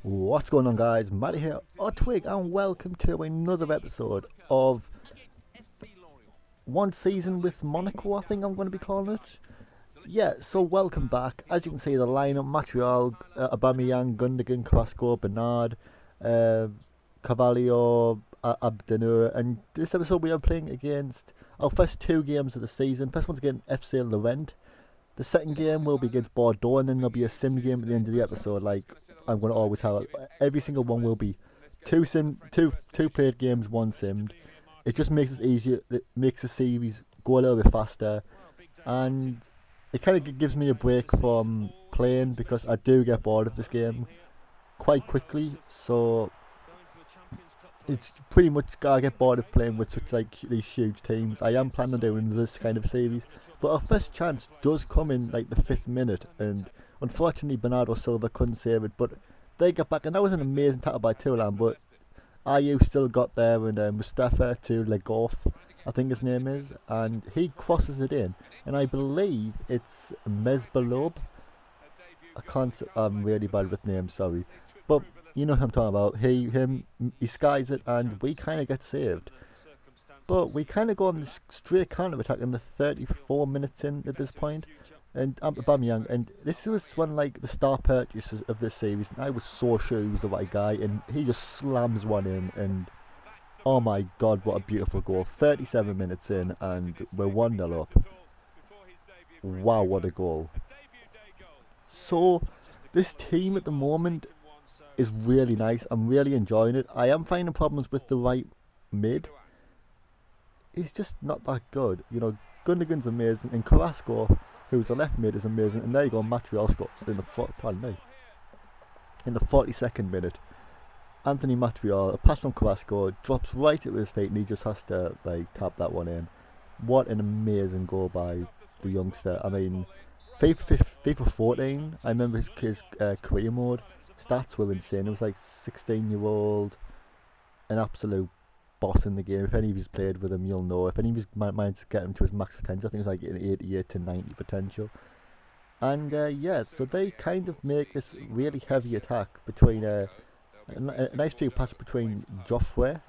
What's going on, guys? Matty here, or Twig, and welcome to another episode of One Season with Monaco, I think I'm going to be calling it. Yeah, so welcome back. As you can see, the lineup: Montreal, Aubameyang, Gundogan, Carrasco, Bernard, Carvalho, Abdenur, and this episode we are playing against our first two games of the season. First one's against FC Lorient. The second game will be against Bordeaux, and then there'll be a sim game at the end of the episode. Like I'm going to always have, every single one will be two played games, one simmed. It just makes it easier. It makes the series go a little bit faster, and it kind of gives me a break from playing because I do get bored of this game quite quickly. So it's pretty much I get bored of playing with such like these huge teams. I am planning on doing this kind of series, but our first chance does come in like the 5th minute, and unfortunately Bernardo Silva couldn't save it. But they got back, and that was an amazing tackle by Tulan. But IU still got there, and Mustafa to Legoff, I think his name is, and he crosses it in, and I believe it's Mezbalob. I'm really bad with names, sorry, but you know what I'm talking about. He skies it, and we kind of get saved. But we kind of go on this straight counter attack in the 34 minutes in at this point, and Aubameyang, and this was one like the star purchases of this series, and I was so sure he was the right guy, and he just slams one in, and oh my god, what a beautiful goal! 37 minutes in, and we're 1-0 up. Wow, what a goal! So this team at the moment is really nice. I'm really enjoying it. I am finding problems with the right mid. He's just not that good. You know, Gundogan's amazing, and Carrasco, who's the left mid, is amazing. And there you go, Montreal scores in the 42nd minute. Anthony Montreal, a pass from Carrasco, drops right at his feet, and he just has to like tap that one in. What an amazing goal by the youngster. I mean, FIFA 14, I remember his career mode stats were insane. It was like 16-year-old, an absolute boss in the game. If any of you's played with him, you'll know. If any of you's managed to get him to his max potential, I think it was like an 88 to 90 potential. And yeah, so they kind of make this really heavy attack between a nice few passes between Joffrey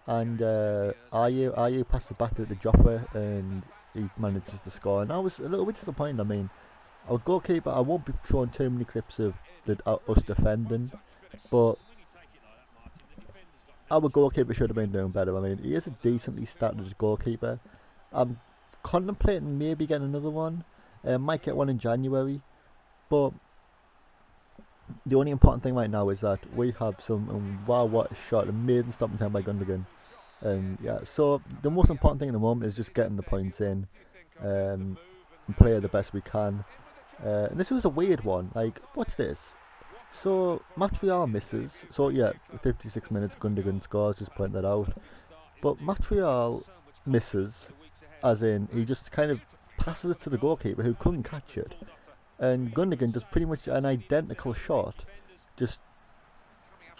and Ayew passes it back to Joffrey, and he manages to score. And I was a little bit disappointed. I mean, our goalkeeper, I won't be showing too many clips of us defending, but our goalkeeper should have been doing better. I mean, he is a decently started goalkeeper. I'm contemplating maybe getting another one. Might get one in January, but the only important thing right now is that we have some wow, what a shot, amazing stopping time by Gundogan. And yeah, so the most important thing at the moment is just getting the points in, and play the best we can. And this was a weird one. Like, what's this? So Montreal misses. So yeah, 56 minutes, Gundogan scores. Just point that out. But Montreal misses, as in he just kind of passes it to the goalkeeper who couldn't catch it, and Gundogan does pretty much an identical shot, just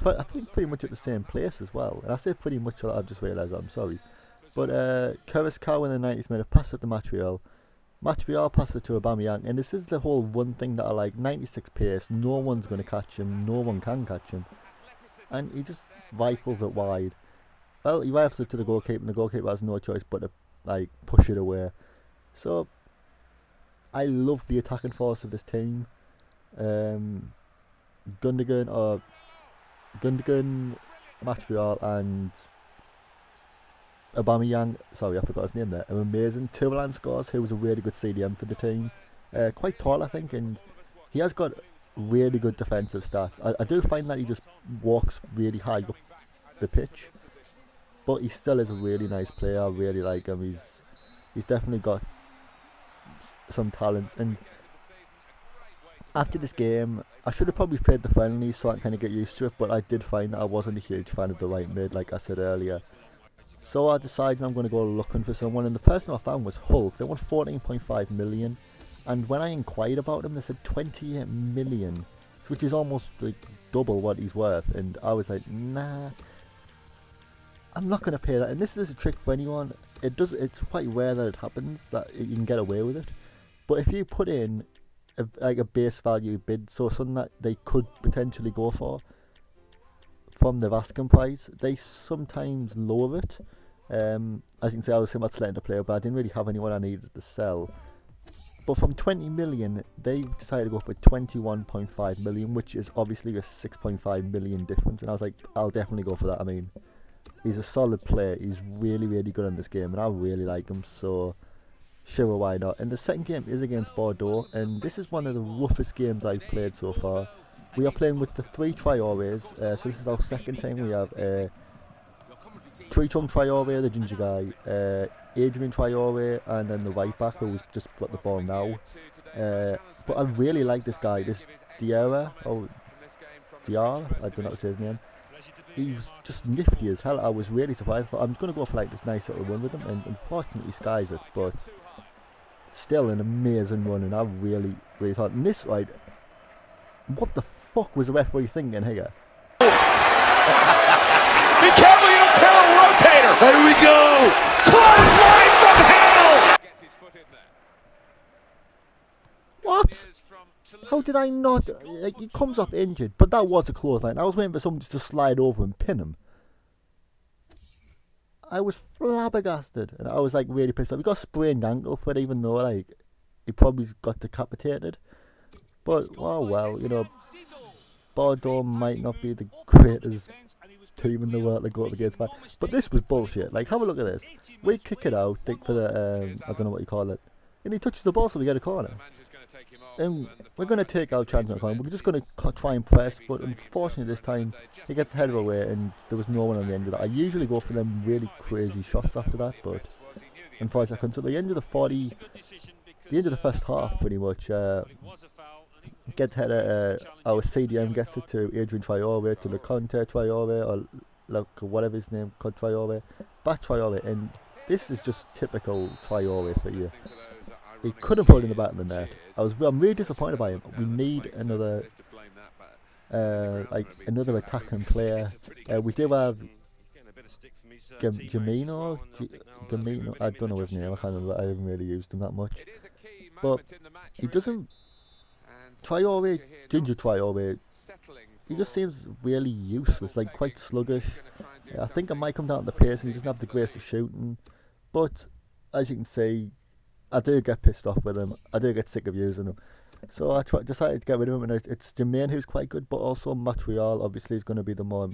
I think pretty much at the same place as well. And I say pretty much, I've just realised, I'm sorry. But Carrasco in the 90th minute passes it to Montreal. Montreal passes it to Aubameyang, and this is the whole one thing that I like: 96 pace. No one's going to catch him. No one can catch him, and he just rifles it wide. Well, he rifles it to the goalkeeper, and the goalkeeper has no choice but to like push it away. So I love the attacking force of this team. Gundogan, Montreal, and Aubameyang, sorry I forgot his name there, are amazing. Tulan scores, who was a really good CDM for the team. Quite tall, I think, and he has got really good defensive stats. I do find that he just walks really high up the pitch, but he still is a really nice player. I really like him. He's definitely got some talents. And after this game, I should have probably played the friendlies so I can kind of get used to it, but I did find that I wasn't a huge fan of the right mid, like I said earlier. So I decided I'm going to go looking for someone, and the person I found was Hulk. They want 14.5 million, and when I inquired about him, they said 28 million, which is almost like double what he's worth. And I was like, nah, I'm not going to pay that. And this is a trick for anyone. It's quite rare that it happens, that you can get away with it. But if you put in like a base value bid, so something that they could potentially go for from their asking price. They sometimes lower it. As you can see, I was thinking about selecting a player, but I didn't really have anyone I needed to sell. But from 20 million, they decided to go for 21.5 million, which is obviously a 6.5 million difference. And I was like, I'll definitely go for that. I mean, he's a solid player. He's really, really good in this game, and I really like him. So, sure, why not? And the second game is against Bordeaux, and this is one of the roughest games I've played so far. We are playing with the 3 Traorés, so this is our second time. We have Trichung Traoré, the ginger guy, Adrian Traoré, and then the right back who's just got the ball now. But I really like this guy, this Diarra, I don't know how to say his name. He was just nifty as hell. I was really surprised. I thought I'm going to go for like this nice little run with him, and unfortunately he skies it, but still an amazing run, and I really, really thought, and this, right, what the fuck was the referee thinking here? Be careful, you don't tell a rotator. There we go. Clothesline from hell. What? How did I not? Like, he comes off injured, but that was a clothesline. I was waiting for someone just to slide over and pin him. I was flabbergasted, and I was like really pissed off. He got a sprained ankle for it, even though like he probably got decapitated. But oh well, you know, Bordeaux might not be the greatest team in the world to go up against, but this was bullshit. Like, have a look at this. We kick it out, think for the I don't know what you call it, and he touches the ball, so we get a corner. And we're going to take our chance on the corner. We're just going to try and press, but unfortunately this time he gets the header away, and there was no one on the end of that. I usually go for them really crazy shots after that, but unfortunately I couldn't. So the end of the end of the first half, pretty much. Gets header, our CDM gets it to Adrian Traoré, to LeConte Traoré, or look, whatever his name, called Traoré, back Traoré, and this is just typical Traoré for you. He couldn't put it in the back of the net. I'm really disappointed by him. We need another, like another attacking player. We do have Gamino, I don't know his name. I can't remember. I haven't really used him that much, but he doesn't. Traoré, Ginger Traoré, he just seems really useless, like quite sluggish. I think it might come down to the pace, and he doesn't have the grace of shooting. But as you can see, I do get pissed off with him. I do get sick of using him. So I decided to get rid of him, and it's Jermaine who's quite good, but also Montreal obviously is going to be the more,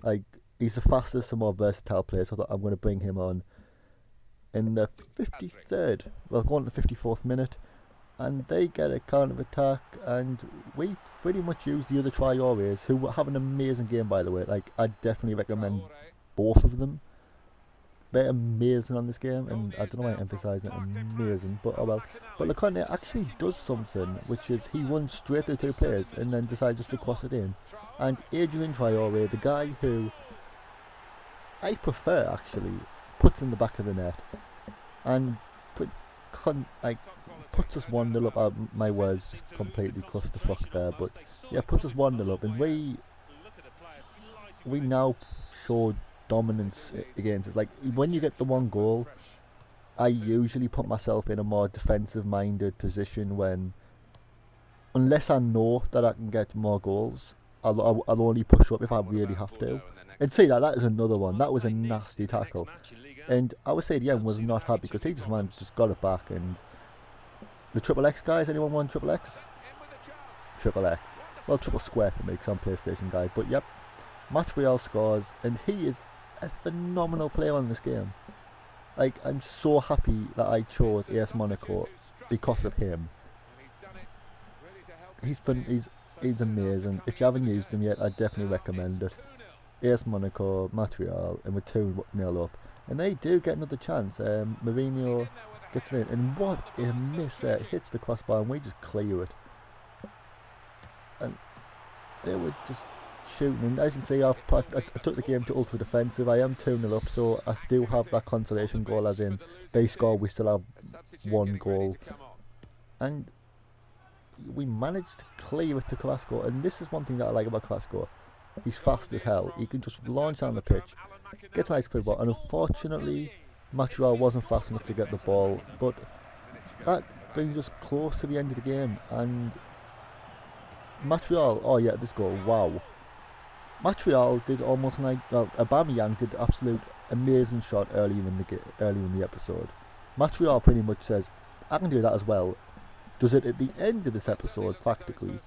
like, he's the fastest and more versatile player, so I thought I'm going to bring him on in the 53rd, well, going to the 54th minute. And they get a counter attack, and we pretty much use the other Traorés, who have an amazing game, by the way. Like, I definitely recommend both of them. They're amazing on this game, and I don't know why I emphasise it, amazing. But oh well. But LeConte actually does something, which is he runs straight through 2 players and then decides just to cross it in. And Adrian Traoré, the guy who I prefer actually, puts in the back of the net, and puts us 1-0 up. My words just completely clusterfuck there, but yeah, puts us 1-0 up, and we now show dominance against us. Like, when you get the 1 goal, I usually put myself in a more defensive minded position when, unless I know that I can get more goals, I'll only push up if I really have to. And see that is another one. That was a nasty tackle, and I would say the end was not happy because he just got it back. And the triple X guys, anyone want triple X? Triple X. Well, triple square for me because I'm a PlayStation guy. But yep, Montreal scores, and he is a phenomenal player on this game. Like, I'm so happy that I chose AS Monaco because of him. He's fun. He's amazing. If you haven't used him yet, I definitely recommend it. AS Monaco, Montreal, and we're 2-0 up, and they do get another chance. Mourinho gets it in, and what a miss there! It hits the crossbar, and we just clear it. And they were just shooting. And as you can see, I took the game to ultra defensive. I am 2-0 up, so I do have that consolation goal, as in they score, we still have 1 goal, and we managed to clear it to Carrasco. And this is one thing that I like about Carrasco. He's fast as hell. He can just launch down the pitch, gets a nice pivot, and unfortunately Montreal wasn't fast enough to get the ball. But that brings us close to the end of the game. And Montreal, oh yeah, this goal, wow. Montreal did almost like, well, Aubameyang did absolute amazing shot earlier in the episode. Montreal pretty much says, I can do that as well. Does it at the end of this episode practically,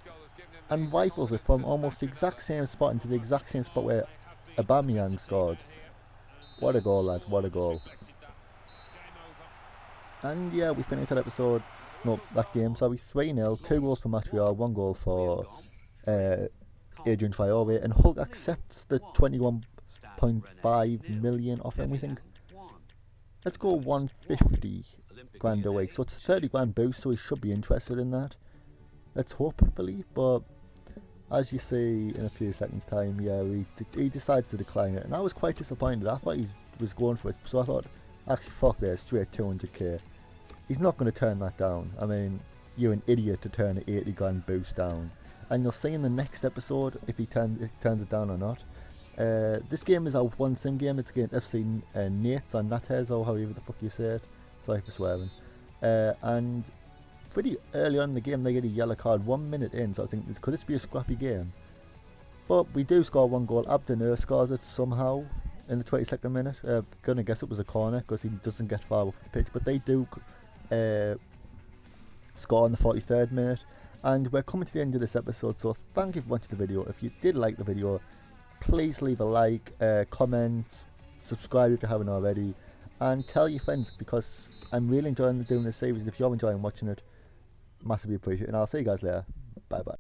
and rifles it from almost the exact same spot into the exact same spot where Aubameyang scored. What a goal, lads, what a goal. And yeah, we finished that episode, no, that game, sorry, 3-0, 2 goals for Montreal, 1 goal for Adrian Traore, and Hull accepts the 21.5 million off him, we think. Let's go 150 grand a week, so it's a 30 grand boost, so he should be interested in that. Let's hopefully, but as you see in a few seconds time, yeah, he decides to decline it, and I was quite disappointed. I thought he was going for it, so I thought, actually fuck this, straight 200k. He's not going to turn that down. I mean, you're an idiot to turn an 80 grand boost down. And you'll see in the next episode if he turns it down or not. This game is our one sim game. It's against FC Nates or Nates, or however the fuck you say it. Sorry for swearing. And pretty early on in the game they get a yellow card 1 minute in, so I think, could this be a scrappy game? But we do score 1 goal. Abdenur scores it somehow in the 22nd minute. Gonna guess it was a corner because he doesn't get far off the pitch, but they do score in the 43rd minute. And we're coming to the end of this episode, so thank you for watching the video. If you did like the video, please leave a like, comment, subscribe if you haven't already, and tell your friends, because I'm really enjoying doing this series. If you're enjoying watching it, massively appreciate it, and I'll see you guys later. Bye bye.